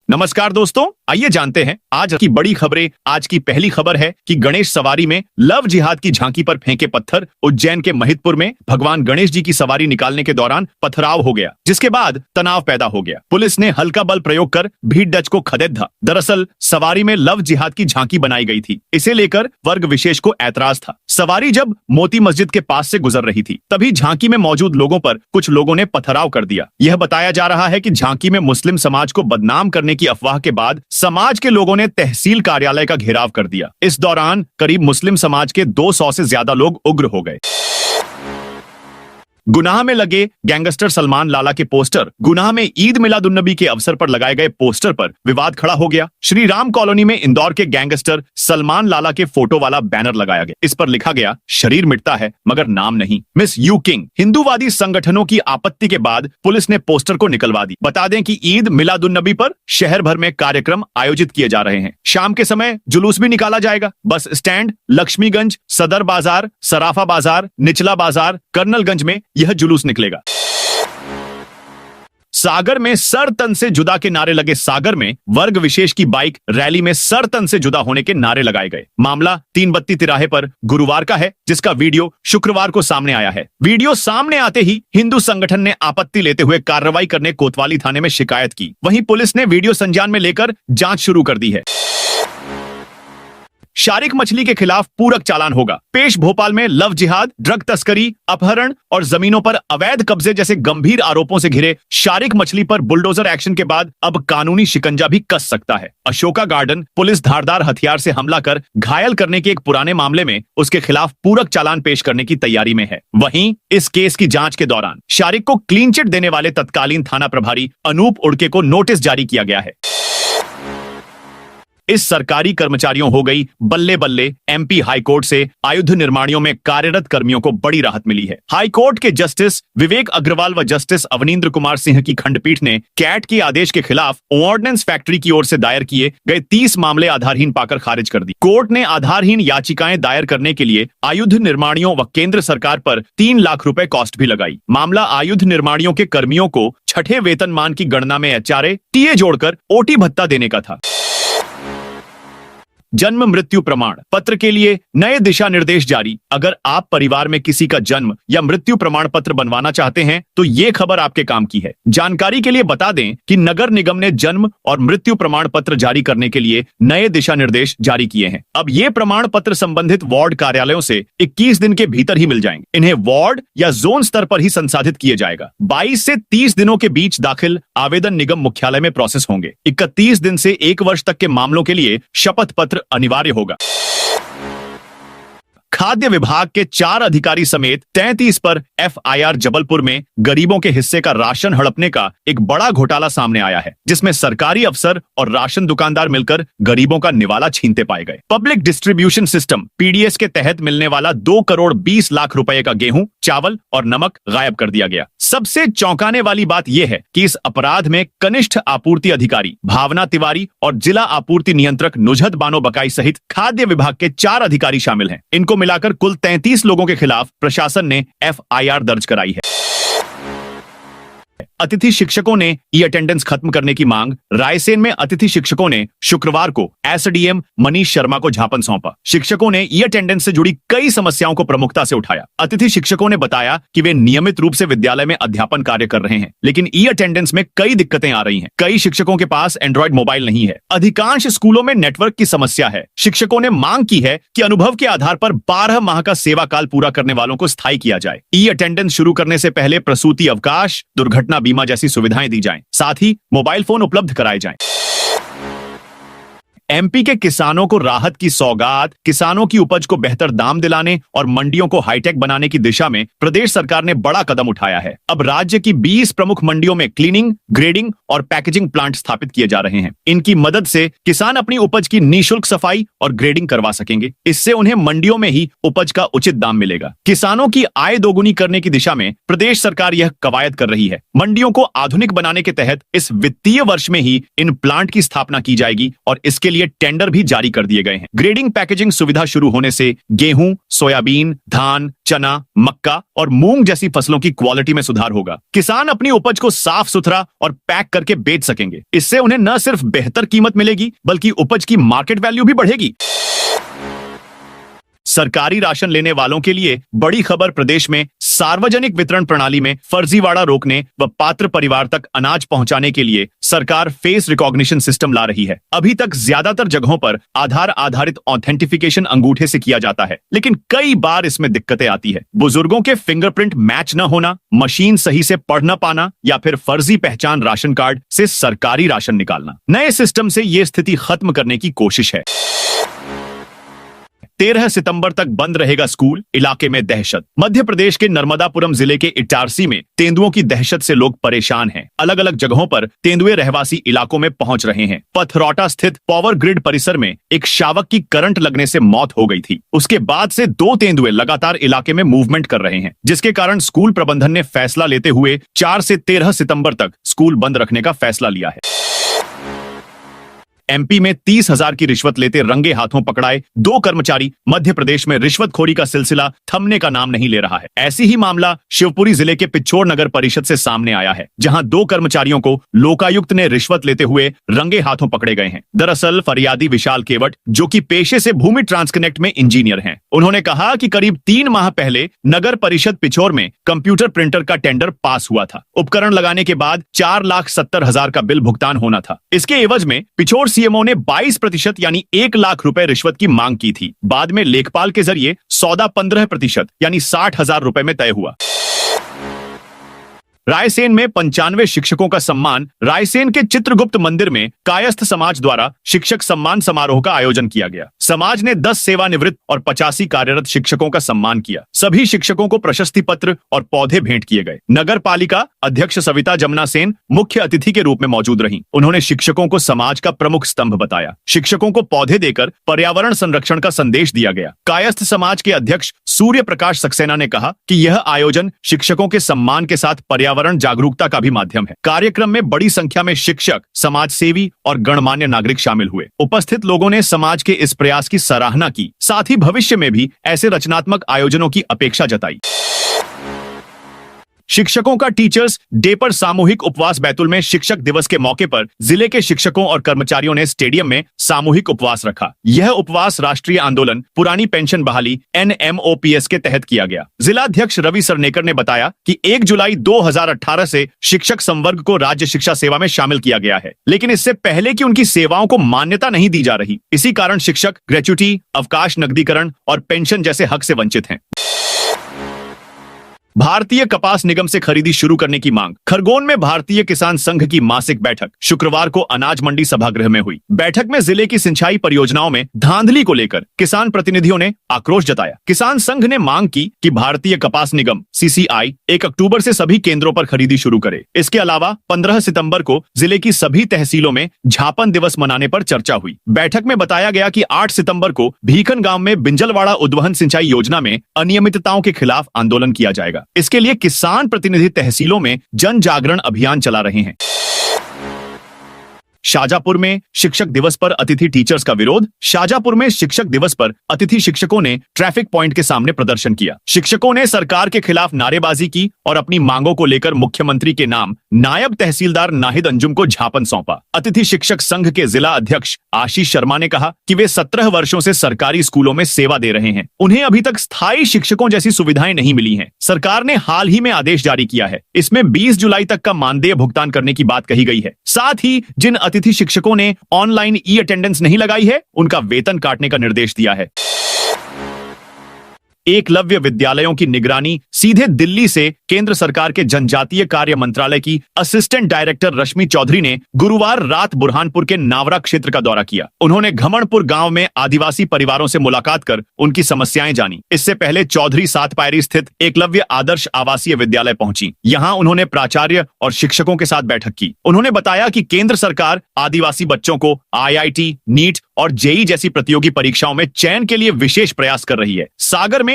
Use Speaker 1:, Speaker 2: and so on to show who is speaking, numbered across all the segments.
Speaker 1: नमस्कार दोस्तों, आइए जानते हैं आज की बड़ी खबरें। आज की पहली खबर है कि गणेश सवारी में लव जिहाद की झांकी पर फेंके पत्थर। उज्जैन के महिदपुर में भगवान गणेश जी की सवारी निकालने के दौरान पथराव हो गया, जिसके बाद तनाव पैदा हो गया। पुलिस ने हल्का बल प्रयोग कर भीड़ डच को खदेड़ा। दरअसल सवारी में लव जिहाद की झांकी बनाई गई थी। इसे लेकर वर्ग विशेष को ऐतराज था। सवारी जब मोती मस्जिद के पास से गुजर रही थी, तभी झांकी में मौजूद लोगों पर कुछ लोगों ने पथराव कर दिया। यह बताया जा रहा है कि झांकी में मुस्लिम समाज को बदनाम करने की अफवाह के बाद समाज के लोगों ने तहसील कार्यालय का घेराव कर दिया। इस दौरान करीब मुस्लिम समाज के 200 से ज्यादा लोग उग्र हो गए। गुनाह में लगे गैंगस्टर सलमान लाला के पोस्टर। गुनाह में ईद मिलादुन्नबी के अवसर पर लगाए गए पोस्टर पर विवाद खड़ा हो गया। श्री राम कॉलोनी में इंदौर के गैंगस्टर सलमान लाला के फोटो वाला बैनर लगाया गया। इस पर लिखा गया, शरीर मिटता है मगर नाम नहीं, मिस यू किंग। हिंदूवादी संगठनों की आपत्ति के बाद पुलिस ने पोस्टर को निकलवा दी। बता दें कि ईद मिलादुन्नबी पर शहर भर में कार्यक्रम आयोजित किए जा रहे हैं। शाम के समय जुलूस भी निकाला जाएगा। बस स्टैंड, लक्ष्मीगंज, सदर बाजार, सराफा बाजार, निचला बाजार, कर्नलगंज में यह जुलूस निकलेगा। सागर में सर तन से जुदा के नारे लगे। सागर में वर्ग विशेष की बाइक रैली में सर तन से जुदा होने के नारे लगाए गए। मामला तीन बत्ती तिराहे पर गुरुवार का है, जिसका वीडियो शुक्रवार को सामने आया है। वीडियो सामने आते ही हिंदू संगठन ने आपत्ति लेते हुए कार्रवाई करने कोतवाली थाने में शिकायत की। वहीं पुलिस ने वीडियो संज्ञान में लेकर जांच शुरू कर दी है। शारिक मछली के खिलाफ पूरक चालान होगा। पेश भोपाल में लव जिहाद, ड्रग तस्करी, अपहरण और जमीनों पर अवैध कब्जे जैसे गंभीर आरोपों से घिरे शारिक मछली पर बुलडोजर एक्शन के बाद अब कानूनी शिकंजा भी कस सकता है। अशोका गार्डन पुलिस धारदार हथियार से हमला कर घायल करने के एक पुराने मामले में उसके खिलाफ पूरक चालान पेश करने की तैयारी में है। वहीं इस केस की जांच के दौरान शारिक को क्लीन चिट देने वाले तत्कालीन थाना प्रभारी अनूप उड़के को नोटिस जारी किया गया है। इस सरकारी कर्मचारियों हो गई बल्ले बल्ले। एमपी हाईकोर्ट से आयुध निर्माणियों में कार्यरत कर्मियों को बड़ी राहत मिली है। हाईकोर्ट के जस्टिस विवेक अग्रवाल व जस्टिस अवनींद्र कुमार सिंह की खंडपीठ ने कैट के आदेश के खिलाफ ऑर्डिनेंस फैक्ट्री की ओर से दायर किए गए 30 मामले आधारहीन पाकर खारिज कर दी। कोर्ट ने आधारहीन याचिकाएं दायर करने के लिए आयुध निर्माणियों व केंद्र सरकार पर 3 लाख रुपए कॉस्ट भी लगाई। मामला आयुध निर्माणियों के कर्मियों को छठे वेतनमान की गणना में एचआरए टीए जोड़कर ओटी भत्ता देने का था। जन्म मृत्यु प्रमाण पत्र के लिए नए दिशा निर्देश जारी। अगर आप परिवार में किसी का जन्म या मृत्यु प्रमाण पत्र बनवाना चाहते हैं तो ये खबर आपके काम की है। जानकारी के लिए बता दें कि नगर निगम ने जन्म और मृत्यु प्रमाण पत्र जारी करने के लिए नए दिशा निर्देश जारी किए हैं। अब ये प्रमाण पत्र संबंधित वार्ड कार्यालयों से 21 दिन के भीतर ही मिल जाएंगे। इन्हें वार्ड या जोन स्तर पर ही संसाधित किया जाएगा। 22 से 30 दिनों के बीच दाखिल आवेदन निगम मुख्यालय में प्रोसेस होंगे। 31 दिन से 1 वर्ष तक के मामलों के लिए शपथ पत्र अनिवार्य होगा। खाद्य विभाग के 4 अधिकारी समेत 33 पर एफआईआर। जबलपुर में गरीबों के हिस्से का राशन हड़पने का एक बड़ा घोटाला सामने आया है, जिसमें सरकारी अफसर और राशन दुकानदार मिलकर गरीबों का निवाला छीनते पाए गए। पब्लिक डिस्ट्रीब्यूशन सिस्टम पीडीएस के तहत मिलने वाला 2 करोड़ 20 लाख रुपए का गेहूं, चावल और नमक गायब कर दिया गया। सबसे चौंकाने वाली बात यह है कि इस अपराध में कनिष्ठ आपूर्ति अधिकारी भावना तिवारी और जिला आपूर्ति नियंत्रक नुजहत बानो बकाई सहित खाद्य विभाग के 4 अधिकारी शामिल हैं। इनको मिलाकर कुल 33 लोगों के खिलाफ प्रशासन ने एफआईआर दर्ज कराई है। अतिथि शिक्षकों ने ई अटेंडेंस खत्म करने की मांग। रायसेन में अतिथि शिक्षकों ने शुक्रवार को एसडीएम मनीष शर्मा को ज्ञापन सौंपा। शिक्षकों ने ई अटेंडेंस से जुड़ी कई समस्याओं को प्रमुखता से उठाया। अतिथि शिक्षकों ने बताया कि वे नियमित रूप से विद्यालय में अध्यापन कार्य कर रहे हैं, लेकिन ई अटेंडेंस में कई दिक्कतें आ रही हैं। कई शिक्षकों के पास एंड्रॉइड मोबाइल नहीं है। अधिकांश स्कूलों में नेटवर्क की समस्या है। शिक्षकों ने मांग की है कि अनुभव के आधार पर 12 माह का सेवा काल पूरा करने वालों को स्थायी किया जाए। ई अटेंडेंस शुरू करने से पहले प्रसूति अवकाश, दुर्घटना बीमा जैसी सुविधाएं दी जाएं। साथ ही मोबाइल फोन उपलब्ध कराए जाएं। एमपी के किसानों को राहत की सौगात। किसानों की उपज को बेहतर दाम दिलाने और मंडियों को हाईटेक बनाने की दिशा में प्रदेश सरकार ने बड़ा कदम उठाया है। अब राज्य की 20 प्रमुख मंडियों में क्लीनिंग, ग्रेडिंग और पैकेजिंग प्लांट स्थापित किए जा रहे हैं। इनकी मदद से किसान अपनी उपज की निःशुल्क सफाई और ग्रेडिंग करवा सकेंगे। इससे उन्हें मंडियों में ही उपज का उचित दाम मिलेगा। किसानों की आय दोगुनी करने की दिशा में प्रदेश सरकार यह कवायद कर रही है। मंडियों को आधुनिक बनाने के तहत इस वित्तीय वर्ष में ही इन प्लांट की स्थापना की जाएगी और इसके लिए टेंडर भी जारी कर दिए गए हैं। ग्रेडिंग पैकेजिंग सुविधा शुरू होने से गेहूं, सोयाबीन, धान, चना, मक्का और मूंग जैसी फसलों की क्वालिटी में सुधार होगा। किसान अपनी उपज को साफ सुथरा और पैक करके बेच सकेंगे। इससे उन्हें न सिर्फ बेहतर कीमत मिलेगी बल्कि उपज की मार्केट वैल्यू भी बढ़ेगी। सरकारी राशन लेने वालों के लिए बड़ी खबर। प्रदेश में सार्वजनिक वितरण प्रणाली में फर्जीवाड़ा रोकने व पात्र परिवार तक अनाज पहुंचाने के लिए सरकार फेस रिकॉग्निशन सिस्टम ला रही है। अभी तक ज्यादातर जगहों पर आधार आधारित ऑथेंटिफिकेशन अंगूठे से किया जाता है, लेकिन कई बार इसमें दिक्कतें आती है। बुजुर्गों के फिंगरप्रिंट मैच न होना, मशीन सही से पढ़ न पाना या फिर फर्जी पहचान राशन कार्ड से सरकारी राशन निकालना। नए सिस्टम से ये स्थिति खत्म करने की कोशिश है। 13 सितंबर तक बंद रहेगा स्कूल, इलाके में दहशत। मध्य प्रदेश के नर्मदापुरम जिले के इटारसी में तेंदुओं की दहशत से लोग परेशान हैं। अलग अलग जगहों पर तेंदुए रहवासी इलाकों में पहुंच रहे हैं। पथरौटा स्थित पावर ग्रिड परिसर में एक शावक की करंट लगने से मौत हो गई थी। उसके बाद से 2 तेंदुए लगातार इलाके में मूवमेंट कर रहे हैं, जिसके कारण स्कूल प्रबंधन ने फैसला लेते हुए 4 से 13 सितंबर तक स्कूल बंद रखने का फैसला लिया है। एमपी में 30,000 की रिश्वत लेते रंगे हाथों पकड़ाए 2 कर्मचारी। मध्य प्रदेश में रिश्वतखोरी का सिलसिला थमने का नाम नहीं ले रहा है। ऐसी ही मामला शिवपुरी जिले के पिछोर नगर परिषद से सामने आया है, जहां 2 कर्मचारियों को लोकायुक्त ने रिश्वत लेते हुए रंगे हाथों पकड़े गए हैं। दरअसल फरियादी विशाल केवट, जो कि पेशे से भूमि ट्रांसकनेक्ट में इंजीनियर हैं, उन्होंने कहा कि करीब 3 माह पहले नगर परिषद पिछोर में कंप्यूटर प्रिंटर का टेंडर पास हुआ था। उपकरण लगाने के बाद 4,70,000 का बिल भुगतान होना था। इसके एवज में पिछोर सीएमओ ने 22% यानी 1 लाख रुपए रिश्वत की मांग की थी। बाद में लेखपाल के जरिए सौदा 15% यानी 60,000 रुपए में तय हुआ। रायसेन में 95 शिक्षकों का सम्मान। रायसेन के चित्रगुप्त मंदिर में कायस्थ समाज द्वारा शिक्षक सम्मान समारोह का आयोजन किया गया। समाज ने 10 सेवानिवृत्त और 85 कार्यरत शिक्षकों का सम्मान किया। सभी शिक्षकों को प्रशस्ति पत्र और पौधे भेंट किए गए। नगर पालिका अध्यक्ष सविता जमुना सेन मुख्य अतिथि के रूप में मौजूद रहीं। उन्होंने शिक्षकों को समाज का प्रमुख स्तंभ बताया। शिक्षकों को पौधे देकर पर्यावरण संरक्षण का संदेश दिया गया। कायस्थ समाज के अध्यक्ष सूर्य प्रकाश सक्सेना ने कहा कि यह आयोजन शिक्षकों के सम्मान के साथ पर्यावरण जागरूकता का भी माध्यम है। कार्यक्रम में बड़ी संख्या में शिक्षक, समाज सेवी और गणमान्य नागरिक शामिल हुए। उपस्थित लोगों ने समाज के इस प्रयास की सराहना की, साथ ही भविष्य में भी ऐसे रचनात्मक आयोजनों की अपेक्षा जताई। शिक्षकों का टीचर्स डे पर सामूहिक उपवास। बैतूल में शिक्षक दिवस के मौके पर जिले के शिक्षकों और कर्मचारियों ने स्टेडियम में सामूहिक उपवास रखा। यह उपवास राष्ट्रीय आंदोलन पुरानी पेंशन बहाली NMOPS के तहत किया गया। जिलाध्यक्ष रवि सरनेकर ने बताया कि 1 जुलाई 2018 से शिक्षक संवर्ग को राज्य शिक्षा सेवा में शामिल किया गया है, लेकिन इससे पहले कि उनकी सेवाओं को मान्यता नहीं दी जा रही। इसी कारण शिक्षक ग्रेच्युटी, अवकाश नकदीकरण और पेंशन जैसे हक से वंचित हैं। भारतीय कपास निगम से खरीदी शुरू करने की मांग। खरगोन में भारतीय किसान संघ की मासिक बैठक शुक्रवार को अनाज मंडी सभागृह में हुई। बैठक में जिले की सिंचाई परियोजनाओं में धांधली को लेकर किसान प्रतिनिधियों ने आक्रोश जताया। किसान संघ ने मांग की कि भारतीय कपास निगम CCI 1 अक्टूबर से सभी केंद्रों पर खरीदी शुरू करे। इसके अलावा 15 सितंबर को जिले की सभी तहसीलों में झापन दिवस मनाने पर चर्चा हुई। बैठक में बताया गया कि 8 सितंबर को भीखन गांव में बिंजलवाड़ा उद्वहन सिंचाई योजना में अनियमितताओं के खिलाफ आंदोलन किया जाएगा। इसके लिए किसान प्रतिनिधि तहसीलों में जन जागरण अभियान चला रहे हैं। शाजापुर में शिक्षक दिवस पर अतिथि टीचर्स का विरोध। शाजापुर में शिक्षक दिवस पर अतिथि शिक्षकों ने ट्रैफिक पॉइंट के सामने प्रदर्शन किया। शिक्षकों ने सरकार के खिलाफ नारेबाजी की और अपनी मांगों को लेकर मुख्यमंत्री के नाम नायब तहसीलदार नाहिद अंजुम को ज्ञापन सौंपा। अतिथि शिक्षक संघ के जिला अध्यक्ष आशीष शर्मा ने कहा कि वे 17 वर्षों से सरकारी स्कूलों में सेवा दे रहे हैं। उन्हें अभी तक स्थायी शिक्षकों जैसी सुविधाएं नहीं मिली हैं। सरकार ने हाल ही में आदेश जारी किया है। इसमें 20 जुलाई तक का मानदेय भुगतान करने की बात कही गई है। साथ ही जिन अतिथि शिक्षकों ने ऑनलाइन अटेंडेंस नहीं लगाई है, उनका वेतन काटने का निर्देश दिया है। एकलव्य विद्यालयों की निगरानी सीधे दिल्ली से केंद्र सरकार के जनजातीय कार्य मंत्रालय की असिस्टेंट डायरेक्टर रश्मि चौधरी ने गुरुवार रात बुरहानपुर के नावरा क्षेत्र का दौरा किया। उन्होंने घमणपुर गांव में आदिवासी परिवारों से मुलाकात कर उनकी समस्याएं जानी। इससे पहले चौधरी 7 पायरी स्थित एकलव्य आदर्श आवासीय विद्यालय पहुंची। यहां उन्होंने प्राचार्य और शिक्षकों के साथ बैठक की। उन्होंने बताया कि केंद्र सरकार आदिवासी बच्चों को IIT, नीट और JEE जैसी प्रतियोगी परीक्षाओं में चयन के लिए विशेष प्रयास कर रही है। सागर में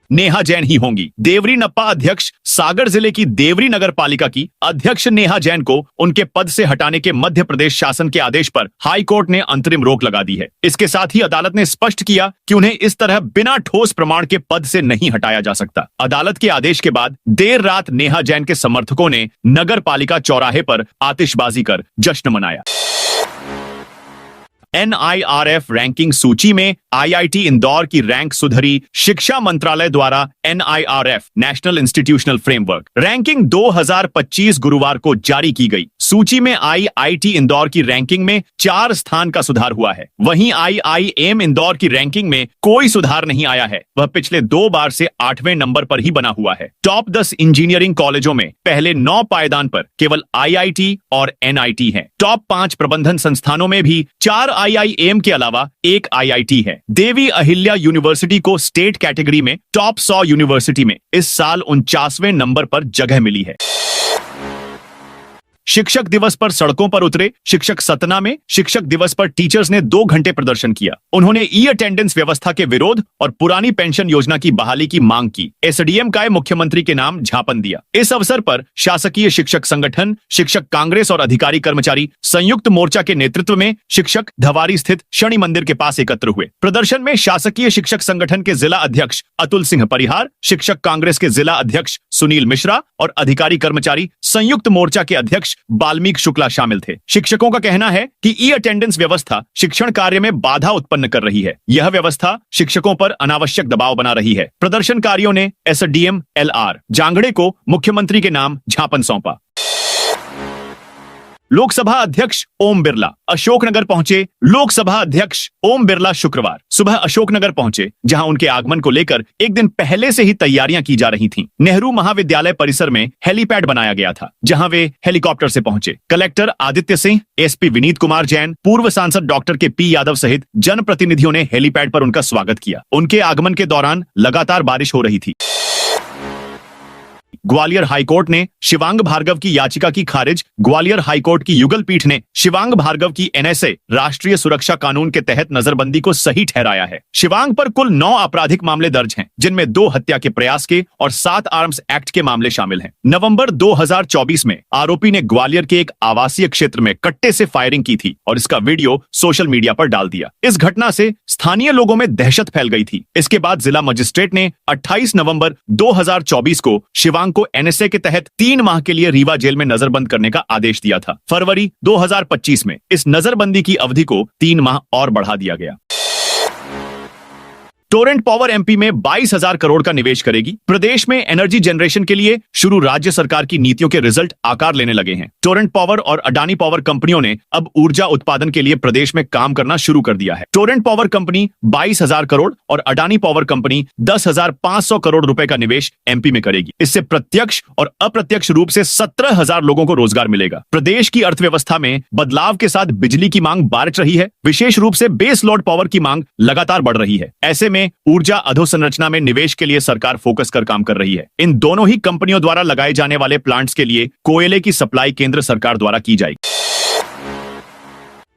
Speaker 1: नेहा जैन ही होंगी। देवरी नप्पा अध्यक्ष सागर जिले की देवरी नगर पालिका की अध्यक्ष नेहा जैन को उनके पद से हटाने के मध्य प्रदेश शासन के आदेश पर हाई कोर्ट ने अंतरिम रोक लगा दी है। इसके साथ ही अदालत ने स्पष्ट किया कि उन्हें इस तरह बिना ठोस प्रमाण के पद से नहीं हटाया जा सकता। अदालत के आदेश के बाद देर रात नेहा जैन के समर्थकों ने नगर पालिका चौराहे पर आतिशबाजी कर जश्न मनाया। NIRF रैंकिंग सूची में IIT इंदौर की रैंक सुधरी। शिक्षा मंत्रालय द्वारा NIRF national institutional framework ranking 2025 गुरुवार को जारी की गई। सूची में IIT इंदौर की रैंकिंग में 4 स्थान का सुधार हुआ है। वहीं IIM इंदौर की रैंकिंग में कोई सुधार नहीं आया है। वह पिछले 2 बार से 8वें नंबर पर ही बना हुआ है। टॉप 10 इंजीनियरिंग कॉलेजों में पहले 9 पायदान पर केवल IIT और NIT है। टॉप 5 प्रबंधन संस्थानों में भी 4 IIM के अलावा 1 IIT है। देवी अहिल्या यूनिवर्सिटी को स्टेट कैटेगरी में टॉप 100 यूनिवर्सिटी में इस साल 49वें नंबर पर जगह मिली है। शिक्षक दिवस पर सड़कों पर उतरे शिक्षक। सतना में शिक्षक दिवस पर टीचर्स ने 2 घंटे प्रदर्शन किया। उन्होंने ई अटेंडेंस व्यवस्था के विरोध और पुरानी पेंशन योजना की बहाली की मांग की। SDM का मुख्यमंत्री के नाम ज्ञापन दिया। इस अवसर पर शासकीय शिक्षक संगठन, शिक्षक कांग्रेस और अधिकारी कर्मचारी संयुक्त मोर्चा के नेतृत्व में शिक्षक धवारी स्थित शनि मंदिर के पास एकत्र हुए। प्रदर्शन में शासकीय शिक्षक संगठन के जिला अध्यक्ष अतुल सिंह परिहार, शिक्षक कांग्रेस के जिला अध्यक्ष सुनील मिश्रा और अधिकारी कर्मचारी संयुक्त मोर्चा के अध्यक्ष बाल्मीक शुक्ला शामिल थे। शिक्षकों का कहना है कि ई अटेंडेंस व्यवस्था शिक्षण कार्य में बाधा उत्पन्न कर रही है। यह व्यवस्था शिक्षकों पर अनावश्यक दबाव बना रही है। प्रदर्शनकारियों ने SDM LR जांगड़े को मुख्यमंत्री के नाम ज्ञापन सौंपा। लोकसभा अध्यक्ष ओम बिरला अशोकनगर पहुंचे। लोकसभा अध्यक्ष ओम बिरला शुक्रवार सुबह अशोकनगर पहुंचे, जहां उनके आगमन को लेकर एक दिन पहले से ही तैयारियां की जा रही थीं। नेहरू महाविद्यालय परिसर में हेलीपैड बनाया गया था, जहां वे हेलीकॉप्टर से पहुंचे। कलेक्टर आदित्य सिंह, SP विनीत कुमार जैन, पूर्व सांसद डॉक्टर के P यादव सहित जनप्रतिनिधियों ने हेलीपैड पर उनका स्वागत किया। उनके आगमन के दौरान लगातार बारिश हो रही थी। ग्वालियर हाईकोर्ट ने शिवांग भार्गव की याचिका की खारिज। ग्वालियर हाईकोर्ट की युगल पीठ ने शिवांग भार्गव की NSA राष्ट्रीय सुरक्षा कानून के तहत नजरबंदी को सही ठहराया है। शिवांग पर कुल 9 आपराधिक मामले दर्ज हैं, जिनमें 2 हत्या के प्रयास के और 7 आर्म्स एक्ट के मामले शामिल हैं। नवंबर 2024 में आरोपी ने ग्वालियर के एक आवासीय क्षेत्र में कट्टे से फायरिंग की थी और इसका वीडियो सोशल मीडिया पर डाल दिया। इस घटना से स्थानीय लोगों में दहशत फैल गई थी। इसके बाद जिला मजिस्ट्रेट ने 28 नवंबर 2024 को शिवांग को NSA के तहत 3 माह के लिए रीवा जेल में नजरबंद करने का आदेश दिया था। फरवरी 2025 में इस नजरबंदी की अवधि को 3 माह और बढ़ा दिया गया। टोरेंट पावर MP में 22,000 करोड़ का निवेश करेगी। प्रदेश में एनर्जी जनरेशन के लिए शुरू राज्य सरकार की नीतियों के रिजल्ट आकार लेने लगे हैं। टोरेंट पावर और अडानी पावर कंपनियों ने अब ऊर्जा उत्पादन के लिए प्रदेश में काम करना शुरू कर दिया है। टोरेंट पावर कंपनी 22,000 करोड़ और अडानी पावर कंपनी 10,500 करोड़ रुपए का निवेश MP में करेगी। इससे प्रत्यक्ष और अप्रत्यक्ष रूप से 17,000 लोगों को रोजगार मिलेगा। प्रदेश की अर्थव्यवस्था में बदलाव के साथ बिजली की मांग बढ़ रही है। विशेष रूप से बेस लोड पावर की मांग लगातार बढ़ रही है। ऐसे में ऊर्जा अधोसंरचना में निवेश के लिए सरकार फोकस कर काम कर रही है। इन दोनों ही कंपनियों द्वारा लगाए जाने वाले प्लांट्स के लिए कोयले की सप्लाई केंद्र सरकार द्वारा की जाएगी।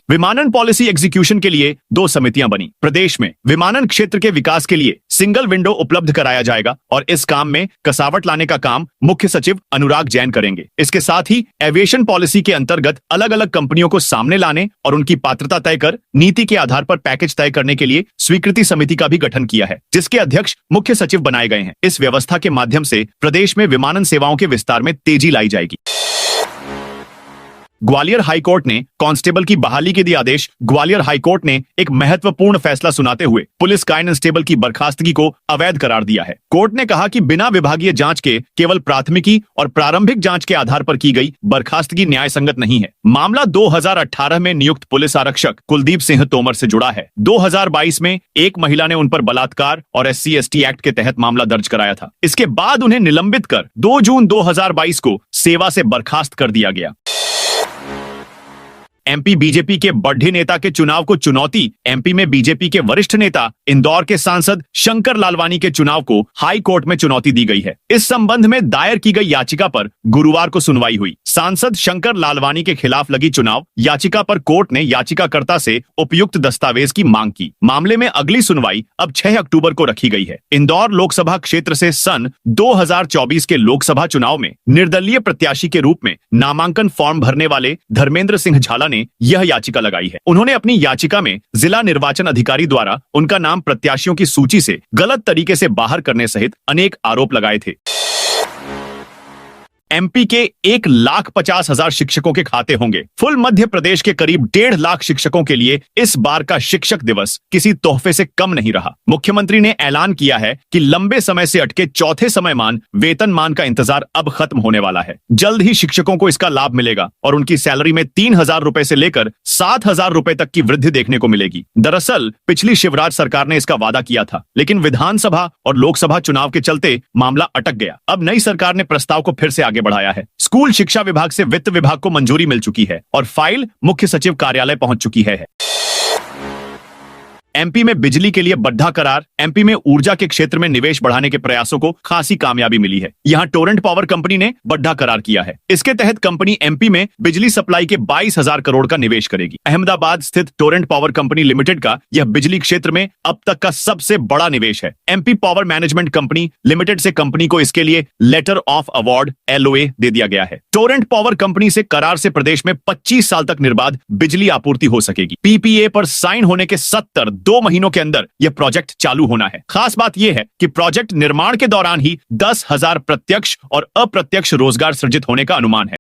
Speaker 1: विमानन पॉलिसी एग्जीक्यूशन के लिए 2 समितियां बनी। प्रदेश में विमानन क्षेत्र के विकास के लिए सिंगल विंडो उपलब्ध कराया जाएगा और इस काम में कसावट लाने का काम मुख्य सचिव अनुराग जैन करेंगे। इसके साथ ही एविएशन पॉलिसी के अंतर्गत अलग अलग कंपनियों को सामने लाने और उनकी पात्रता तय कर नीति के आधार पर पैकेज तय करने के लिए स्वीकृति समिति का भी गठन किया है, जिसके अध्यक्ष मुख्य सचिव बनाए गए हैं। इस व्यवस्था के माध्यम से प्रदेश में विमानन सेवाओं के विस्तार में तेजी लाई जाएगी। ग्वालियर हाईकोर्ट ने कांस्टेबल की बहाली के दिए आदेश। ग्वालियर हाईकोर्ट ने एक महत्वपूर्ण फैसला सुनाते हुए पुलिस कांस्टेबल की बर्खास्तगी को अवैध करार दिया है। कोर्ट ने कहा कि बिना विभागीय जांच के केवल प्राथमिकी और प्रारंभिक जांच के आधार पर की गई बर्खास्तगी न्याय संगत नहीं है। मामला 2018 में नियुक्त पुलिस आरक्षक कुलदीप सिंह तोमर से जुड़ा है। 2022 में एक महिला ने उन पर बलात्कार और SC/ST एक्ट के तहत मामला दर्ज कराया था। इसके बाद उन्हें निलंबित कर 2 जून 2022 को सेवा से बर्खास्त कर दिया गया। एमपी बीजेपी के बढ़े नेता के चुनाव को चुनौती। एमपी में बीजेपी के वरिष्ठ नेता इंदौर के सांसद शंकर लालवानी के चुनाव को हाई कोर्ट में चुनौती दी गई है। इस संबंध में दायर की गई याचिका पर गुरुवार को सुनवाई हुई। सांसद शंकर लालवानी के खिलाफ लगी चुनाव याचिका पर कोर्ट ने याचिकाकर्ता से उपयुक्त दस्तावेज की मांग की। मामले में अगली सुनवाई अब 6 अक्टूबर को रखी गई है। इंदौर लोकसभा क्षेत्र से सन 2024 के लोकसभा चुनाव में निर्दलीय प्रत्याशी के रूप में नामांकन फॉर्म भरने वाले धर्मेंद्र सिंह झाला ने यह याचिका लगाई है। उन्होंने अपनी याचिका में जिला निर्वाचन अधिकारी द्वारा उनका नाम प्रत्याशियों की सूची से गलत तरीके से बाहर करने सहित अनेक आरोप लगाए थे। एमपी के 1,50,000 शिक्षकों के खाते होंगे। फुल मध्य प्रदेश के करीब 1.5 लाख शिक्षकों के लिए इस बार का शिक्षक दिवस किसी तोहफे से कम नहीं रहा। मुख्यमंत्री ने ऐलान किया है कि लंबे समय से अटके चौथे समयमान वेतनमान का इंतजार अब खत्म होने वाला है। जल्द ही शिक्षकों को इसका लाभ मिलेगा और उनकी सैलरी में 3,000 रुपए से लेकर 7,000 रुपए तक की वृद्धि देखने को मिलेगी। दरअसल पिछली शिवराज सरकार ने इसका वादा किया था, लेकिन विधानसभा और लोकसभा चुनाव के चलते मामला अटक गया। अब नई सरकार ने प्रस्ताव को फिर से आगे बढ़ाया है। स्कूल शिक्षा विभाग से वित्त विभाग को मंजूरी मिल चुकी है और फाइल मुख्य सचिव कार्यालय पहुंच चुकी है। एमपी में बिजली के लिए बढ़ा करार। एमपी में ऊर्जा के क्षेत्र में निवेश बढ़ाने के प्रयासों को खासी कामयाबी मिली है। यहां टोरेंट पावर कंपनी ने बढ़ा करार किया है। इसके तहत कंपनी एमपी में बिजली सप्लाई के 22,000 करोड़ का निवेश करेगी। अहमदाबाद स्थित टोरेंट पावर कंपनी लिमिटेड का यह बिजली क्षेत्र में अब तक का सबसे बड़ा निवेश है। MP power management company limited से कंपनी को इसके लिए लेटर ऑफ अवार्ड LOA दे दिया गया है। टोरेंट पावर कंपनी से करार से प्रदेश में 25 साल तक निर्बाध बिजली आपूर्ति हो सकेगी। PPA पर साइन होने के 2 महीनों के अंदर यह प्रोजेक्ट चालू होना है। खास बात यह है कि प्रोजेक्ट निर्माण के दौरान ही 10,000 प्रत्यक्ष और अप्रत्यक्ष रोजगार सृजित होने का अनुमान है।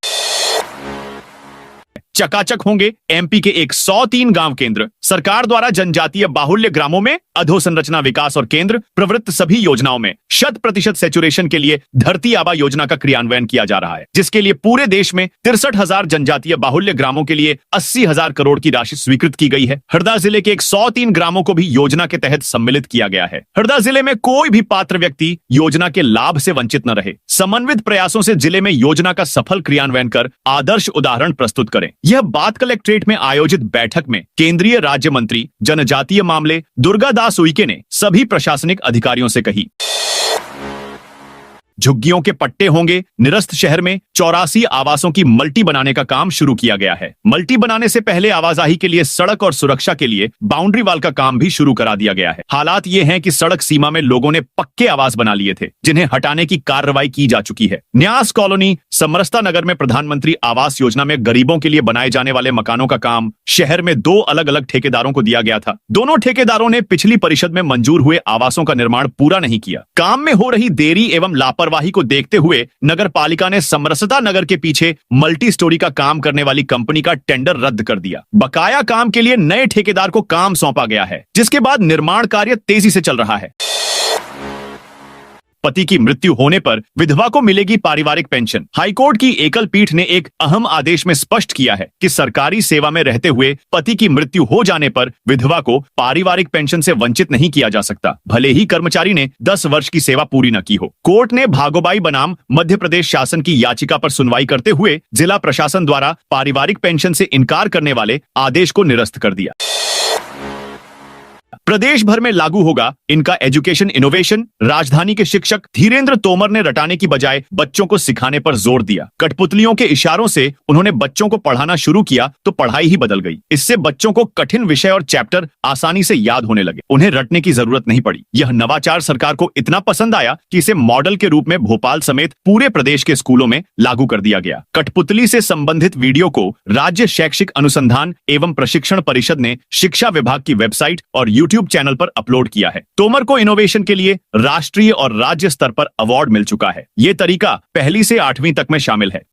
Speaker 1: चकाचक होंगे एमपी के 103 गांव केंद्र। सरकार द्वारा जनजातीय बाहुल्य ग्रामों में अधोसंरचना विकास और केंद्र प्रवृत्त सभी योजनाओं में 100% सैचुरेशन के लिए धरती आबा योजना का क्रियान्वयन किया जा रहा है, जिसके लिए पूरे देश में 63,000 जनजातीय बाहुल्य ग्रामों के लिए 80,000 करोड़ की राशि स्वीकृत की गई है। हरदा जिले के 103 ग्रामों को भी योजना के तहत सम्मिलित किया गया है। हरदा जिले में कोई भी पात्र व्यक्ति योजना के लाभ से वंचित न रहे। समन्वित प्रयासों से जिले में योजना का सफल क्रियान्वयन कर आदर्श उदाहरण प्रस्तुत करें। यह बात कलेक्ट्रेट में आयोजित बैठक में केंद्रीय राज्य मंत्री जनजातीय मामले दुर्गा दास उइके ने सभी प्रशासनिक अधिकारियों से कही। झुग्गियों के पट्टे होंगे। निरस्त शहर में 84 आवासों की मल्टी बनाने का काम शुरू किया गया है। मल्टी बनाने से पहले आवाजाही के लिए सड़क और सुरक्षा के लिए बाउंड्री वाल का काम भी शुरू करा दिया गया है। हालात ये हैं कि सड़क सीमा में लोगों ने पक्के आवास बना लिए थे, जिन्हें हटाने की कार्रवाई की जा चुकी है। न्यास कॉलोनी समरसता नगर में प्रधानमंत्री आवास योजना में गरीबों के लिए बनाए जाने वाले मकानों का काम शहर में 2 अलग अलग ठेकेदारों को दिया गया था। दोनों ठेकेदारों ने पिछली परिषद में मंजूर हुए आवासों का निर्माण पूरा नहीं किया। काम में हो रही देरी एवं लापरवाही को देखते हुए नगर पालिका ने समरसता नगर के पीछे मल्टी स्टोरी का काम करने वाली कंपनी का टेंडर रद्द कर दिया। बकाया काम के लिए नए ठेकेदार को काम सौंपा गया है, जिसके बाद निर्माण कार्य तेजी से चल रहा है। पति की मृत्यु होने पर विधवा को मिलेगी पारिवारिक पेंशन। हाईकोर्ट की एकल पीठ ने एक अहम आदेश में स्पष्ट किया है कि सरकारी सेवा में रहते हुए पति की मृत्यु हो जाने पर विधवा को पारिवारिक पेंशन से वंचित नहीं किया जा सकता, भले ही कर्मचारी ने 10 वर्ष की सेवा पूरी न की हो। कोर्ट ने भागोबाई बनाम मध्य प्रदेश शासन की याचिका पर सुनवाई करते हुए जिला प्रशासन द्वारा पारिवारिक पेंशन से इनकार करने वाले आदेश को निरस्त कर दिया। प्रदेश भर में लागू होगा इनका एजुकेशन इनोवेशन। राजधानी के शिक्षक धीरेन्द्र तोमर ने रटाने की बजाय बच्चों को सिखाने पर जोर दिया। कठपुतलियों के इशारों से उन्होंने बच्चों को पढ़ाना शुरू किया तो पढ़ाई ही बदल गई। इससे बच्चों को कठिन विषय और चैप्टर आसानी से याद होने लगे, उन्हें रटने की जरूरत नहीं पड़ी। यह नवाचार सरकार को इतना पसंद आया कि इसे मॉडल के रूप में भोपाल समेत पूरे प्रदेश के स्कूलों में लागू कर दिया गया। कठपुतली से संबंधित वीडियो को राज्य शैक्षिक अनुसंधान एवं प्रशिक्षण परिषद ने शिक्षा विभाग की वेबसाइट और YouTube चैनल पर अपलोड किया है। तोमर को इनोवेशन के लिए राष्ट्रीय और राज्य स्तर पर अवार्ड मिल चुका है। ये तरीका 1ली से 8वीं तक में शामिल है।